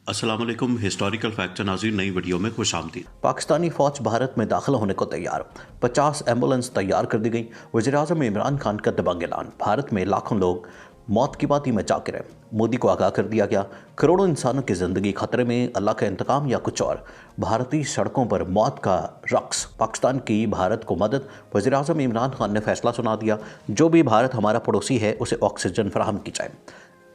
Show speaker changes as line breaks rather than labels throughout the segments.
अस्सलाम वालेकुम। Historical fact नाज़रीन, नई वीडियो में खुश आमदीद।
पाकिस्तानी फौज भारत में दाखिल होने को तैयार, 50 एम्बुलेंस तैयार कर दी गई। वज़ीर-ए-आज़म इमरान खान का दबंग ऐलान, भारत में लाखों लोग मौत की बाती में जा गिरे। मोदी को आगाह कर दिया गया, करोड़ों इंसानों की जिंदगी खतरे में, अल्लाह का इंतकाम या कुछ और। भारतीय सड़कों पर मौत का रक्स, पाकिस्तान की भारत को मदद। वज़ीर-ए-आज़म इमरान खान ने फैसला सुना दिया, जो भी भारत हमारा पड़ोसी है उसे ऑक्सीजन फराहम की जाए।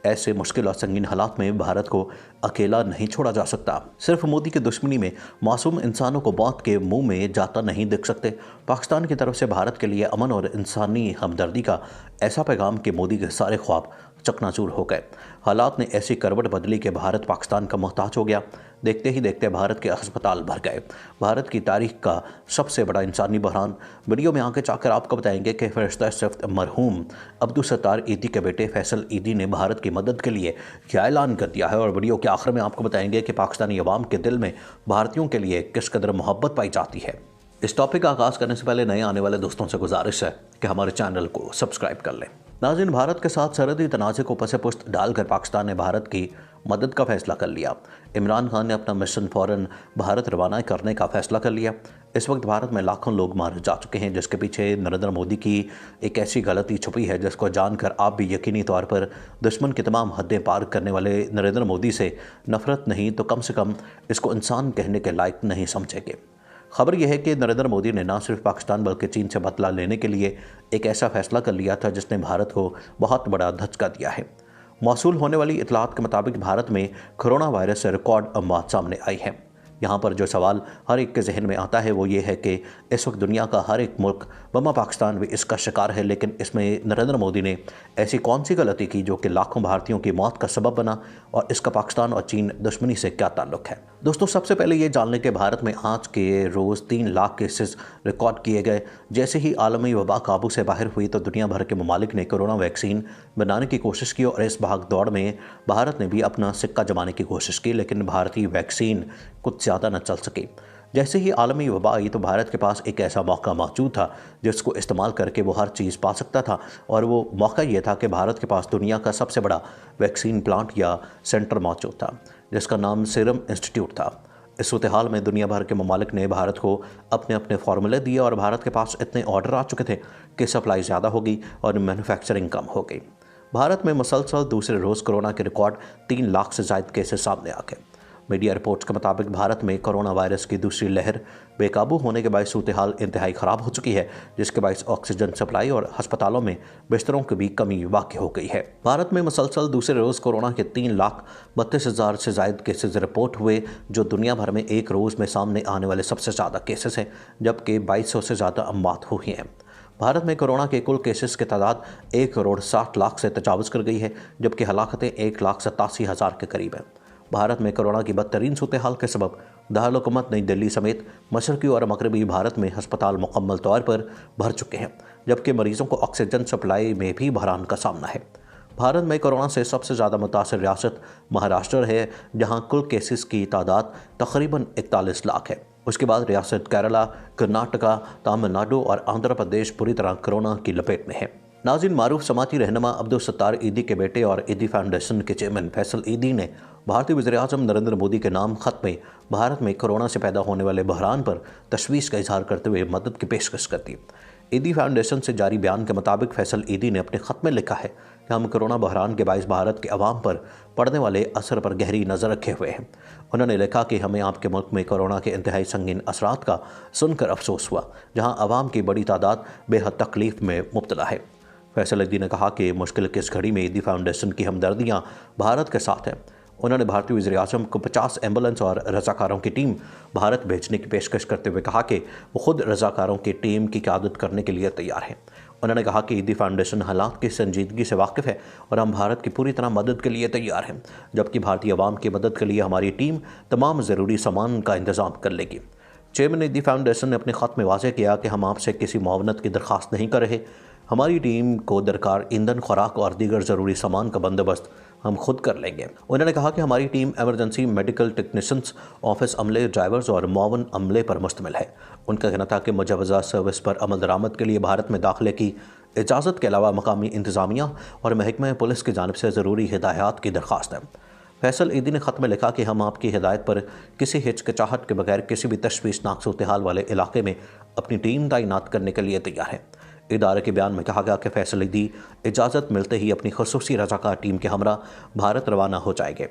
ऐसे मुश्किल और संगीन हालात में भारत को अकेला नहीं छोड़ा जा सकता। सिर्फ मोदी की दुश्मनी में मासूम इंसानों को मौत के मुंह में जाता नहीं देख सकते। पाकिस्तान की तरफ से भारत के लिए अमन और इंसानी हमदर्दी का ऐसा पैगाम कि मोदी के सारे ख्वाब चकनाचूर हो गए। हालात ने ऐसी करवट बदली कि भारत पाकिस्तान का मोहताज हो गया। देखते ही देखते भारत के अस्पताल भर गए। भारत की तारीख का सबसे बड़ा इंसानी बहरान। वीडियो में आगे जाकर आपको बताएंगे कि फरिश्ता सिफ्त मरहूम अब्दुल सत्तार ईदी के बेटे फैसल ईदी ने भारत की मदद के लिए क्या ऐलान कर दिया है, और वीडियो के आखिर में आपको बताएंगे कि पाकिस्तानी अवाम के दिल में भारतीयों के लिए किस कदर मोहब्बत पाई जाती है। इस टॉपिक का आगाज़ करने से पहले नए आने वाले दोस्तों से गुजारिश है कि हमारे चैनल को सब्सक्राइब कर लें। नाज़रीन, भारत के साथ सरहदी तनाज़े को पसे पुश्त डालकर पाकिस्तान ने भारत की मदद का फैसला कर लिया। इमरान खान ने अपना मिशन फ़ौरन भारत रवाना करने का फैसला कर लिया। इस वक्त भारत में लाखों लोग मारे जा चुके हैं, जिसके पीछे नरेंद्र मोदी की एक ऐसी गलती छुपी है जिसको जानकर आप भी यकीनी तौर पर दुश्मन की तमाम हदें पार करने वाले नरेंद्र मोदी से नफरत नहीं तो कम से कम इसको इंसान कहने के लायक नहीं समझेंगे। खबर यह है कि नरेंद्र मोदी ने न सिर्फ पाकिस्तान बल्कि चीन से बदला लेने के लिए एक ऐसा फैसला कर लिया था जिसने भारत को बहुत बड़ा धचका दिया है। मौसूल होने वाली इतलात के मुताबिक भारत में कोरोना वायरस से रिकॉर्ड अमवात सामने आई है। यहाँ पर जो सवाल हर एक के जहन में आता है वो ये है कि इस वक्त दुनिया का हर एक मुल्क बमा पाकिस्तान भी इसका शिकार है, लेकिन इसमें नरेंद्र मोदी ने ऐसी कौन सी गलती की जो कि लाखों भारतीयों की मौत का सबब बना, और इसका पाकिस्तान और चीन दुश्मनी से क्या ताल्लुक है। दोस्तों, सबसे पहले ये जान लें कि भारत में आज के रोज़ 3 लाख केसेस रिकॉर्ड किए गए। जैसे ही आलमी वबा काबू से बाहर हुई तो दुनिया भर के ममालिक ने कोरोना वैक्सीन बनाने की कोशिश की, और इस भाग दौड़ में भारत ने भी अपना सिक्का जमाने की कोशिश की, लेकिन भारतीय वैक्सीन कुछ ज़्यादा न चल सकी। जैसे ही आलमी वबा आई तो भारत के पास एक ऐसा मौका मौजूद था जिसको इस्तेमाल करके वो हर चीज़ पा सकता था, और वो मौका ये था कि भारत के पास दुनिया का सबसे बड़ा वैक्सीन प्लांट या सेंटर मौजूद था जिसका नाम सीरम इंस्टीट्यूट था। इस सूरत हाल में दुनिया भर के ममालिक ने भारत को अपने अपने फार्मूले दिए, और भारत के पास इतने ऑर्डर आ चुके थे कि सप्लाई ज़्यादा हो गई और मैन्युफैक्चरिंग कम हो गई। भारत में मुसलसल दूसरे रोज़ कोरोना के रिकॉर्ड 3 लाख से ज़ायद केसेस सामने आ गए। मीडिया रिपोर्ट्स के मुताबिक भारत में कोरोना वायरस की दूसरी लहर बेकाबू होने के बायस सूरत हाल इंतहाई ख़राब हो चुकी है, जिसके बायस ऑक्सीजन सप्लाई और अस्पतालों में बिस्तरों की भी कमी वाक़ई हो गई है। भारत में मुसलसल दूसरे रोज़ कोरोना के 3,32,000 से ज़ायद केसेस रिपोर्ट हुए, जो दुनिया भर में एक रोज़ में सामने आने वाले सबसे ज़्यादा केसेस हैं, जबकि 2200 से ज़्यादा अमवात हुई हैं। भारत में कोरोना के कुल केसेस की तादाद 1,60,00,000 से तजावज़ कर गई है, जबकि हलाकतें 1,87,000 के करीब हैं। भारत में कोरोना की बदतरीन सूरत हाल के सबब दारुल हुकूमत नई दिल्ली समेत मशरकी और मगरबी भारत में हस्पताल मुकम्मल तौर पर भर चुके हैं, जबकि मरीजों को ऑक्सीजन सप्लाई में भी बहरान का सामना है। भारत में कोरोना से सबसे ज़्यादा मुतासर रियासत महाराष्ट्र है, जहां कुल केसेस की तादाद तकरीबन 41 लाख है। उसके बाद रियासत केरला, कर्नाटका, तमिलनाडु और आंध्र प्रदेश पूरी तरह कोरोना की लपेट में है। नाज़रीन, मारूफ समाती रहनुमा अब्दुल सत्तार ईदी के बेटे और ईदी फाउंडेशन के चेयरमैन फैसल ईदी ने भारतीय वज़ीर-ए-आज़म नरेंद्र मोदी के नाम खत में भारत में कोरोना से पैदा होने वाले बहरान पर तशवीश का इजहार करते हुए मदद की पेशकश कर दी। ईदी फाउंडेशन से जारी बयान के मुताबिक फैसल ईदी ने अपने खत में लिखा है कि हम कोरोना बहरान के बायस भारत के अवाम पर पड़ने वाले असर पर गहरी नज़र रखे हुए हैं। उन्होंने लिखा कि हमें आपके मुल्क में कोरोना के इंतहाई संगीन असरात का सुनकर अफसोस हुआ, जहाँ अवाम की बड़ी तादाद बेहद तकलीफ में मुब्तला है। फैसल ईदी ने कहा कि मुश्किल की इस घड़ी में ईदी फाउंडेशन की हमदर्दियाँ भारत के साथ हैं। उन्होंने भारतीय वज़ीर-ए-आज़म को 50 एम्बुलेंस और रज़ाकारों की टीम भारत भेजने की पेशकश करते हुए कहा कि वो खुद रज़ाकारों की टीम की क़यादत करने के लिए तैयार हैं। उन्होंने कहा कि ईदी फाउंडेशन हालात की संजीदगी से वाकिफ़ है और हम भारत की पूरी तरह मदद के लिए तैयार हैं, जबकि भारतीय अवाम की मदद के लिए हमारी टीम तमाम ज़रूरी सामान का इंतज़ाम कर लेगी। चेयरमैन ईदी फाउंडेशन ने अपने ख़त में वाज़ेह किया कि हम आपसे किसी मुआवनत की दरख्वास्त नहीं कर रहे। हमारी टीम को दरकार ईंधन, खुराक और दीगर ज़रूरी सामान का बंदोबस्त हम खुद कर लेंगे। उन्होंने कहा कि हमारी team emergency medical technicians, office अमले, ड्राइवर्स और मुआवन अमले पर मुश्तमिल है। उनका कहना था कि मुजवज़ा सर्विस पर अमल दरामद के लिए भारत में दाखिले की इजाज़त के अलावा मकामी इंतज़ामिया और महकमा पुलिस की जानिब से ज़रूरी हिदायत की दरख्वास्त है। फैसल ईदी ने ख़त में लिखा कि हम आपकी हिदायत पर किसी हिचकिचाहट के बगैर किसी भी तशवीशनाक सूरत-ए-हाल वाले इलाके में अपनी टीम तैनात करने के लिए तैयार है। इदारे के बयान में कहा गया कि फैसल ईदी इजाज़त मिलते ही अपनी खसूसी रज़ाकार टीम के हमरा भारत रवाना हो जाएंगे।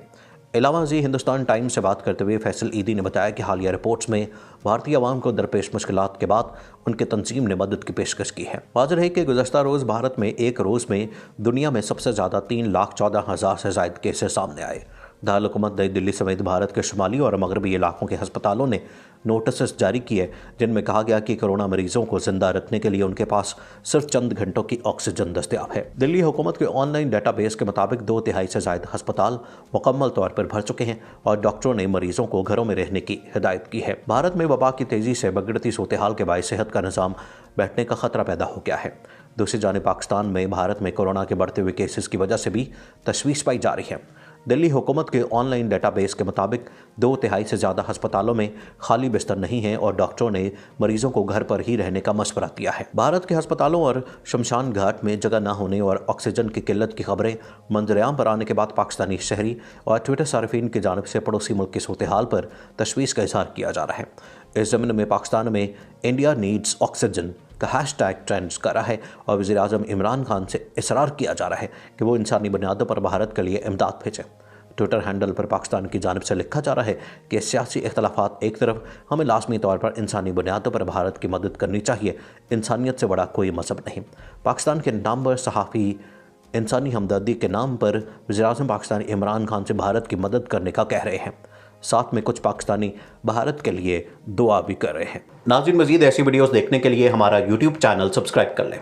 इलावा जी हिंदुस्तान टाइम्स से बात करते हुए फैसल ईदी ने बताया कि हालिया रिपोर्ट्स में भारतीय आवाम को दरपेश मुश्किलात के बाद उनकी तंजीम ने मदद की पेशकश की है। वाज़ेह है कि गुज़श्ता रोज़ भारत में एक रोज़ में दुनिया में सबसे ज़्यादा 3,14,000 से ज़ायद केसेस सामने आए। दारुल-हुकूमत नई दिल्ली समेत भारत के शुमाली और मगरबी इलाकों के अस्पतालों ने नोटिस जारी किए जिनमें कहा गया कि कोरोना मरीजों को जिंदा रखने के लिए उनके पास सिर्फ चंद घंटों की ऑक्सीजन दस्तयाब है। दिल्ली हुकूमत के ऑनलाइन डेटाबेस के मुताबिक 2/3 से ज़ायद अस्पताल मुकम्मल तौर पर भर चुके हैं और डॉक्टरों ने मरीजों को घरों में रहने की हिदायत की है। भारत में वबा की तेजी से बिगड़ती सूरत-ए-हाल के बायस सेहत का निज़ाम बैठने का खतरा पैदा हो गया है। दूसरी जानिब पाकिस्तान में भारत में कोरोना के बढ़ते हुए केसेस की वजह से भी तशवीश पाई जा रही है। दिल्ली हुकूमत के ऑनलाइन डेटाबेस के मुताबिक 2/3 से ज़्यादा अस्पतालों में खाली बिस्तर नहीं हैं और डॉक्टरों ने मरीजों को घर पर ही रहने का मशवरा दिया है। भारत के अस्पतालों और शमशान घाट में जगह न होने और ऑक्सीजन की किल्लत की खबरें मंजरेआम पर आने के बाद पाकिस्तानी शहरी और ट्विटर सार्फिन की जानिब से पड़ोसी मुल्क की सूरत-ए-हाल पर तशवीश का इजहार किया जा रहा है। इस ज़मीन में पाकिस्तान में इंडिया नीड्स ऑक्सीजन का हैशटैग ट्रेंड्स कर रहा है और वज़ीर-ए-आज़म इमरान खान से इसरार किया जा रहा है कि वो इंसानी बुनियादों पर भारत के लिए इमदाद भेजें। ट्विटर हैंडल पर पाकिस्तान की जानिब से लिखा जा रहा है कि सियासी इख्तलाफात एक तरफ, हमें लाजमी तौर पर इंसानी बुनियादों पर भारत की मदद करनी चाहिए। इंसानियत से बड़ा कोई मज़हब नहीं। पाकिस्तान के नामवर सहाफ़ी इंसानी हमदर्दी के नाम पर वज़ीर-ए-आज़म पाकिस्तान इमरान खान से भारत की मदद करने का कह रहे हैं। साथ में कुछ पाकिस्तानी भारत के लिए दुआ भी कर रहे हैं। नाज़रीन, मज़ीद ऐसी वीडियोस देखने के लिए हमारा YouTube चैनल सब्सक्राइब कर लें।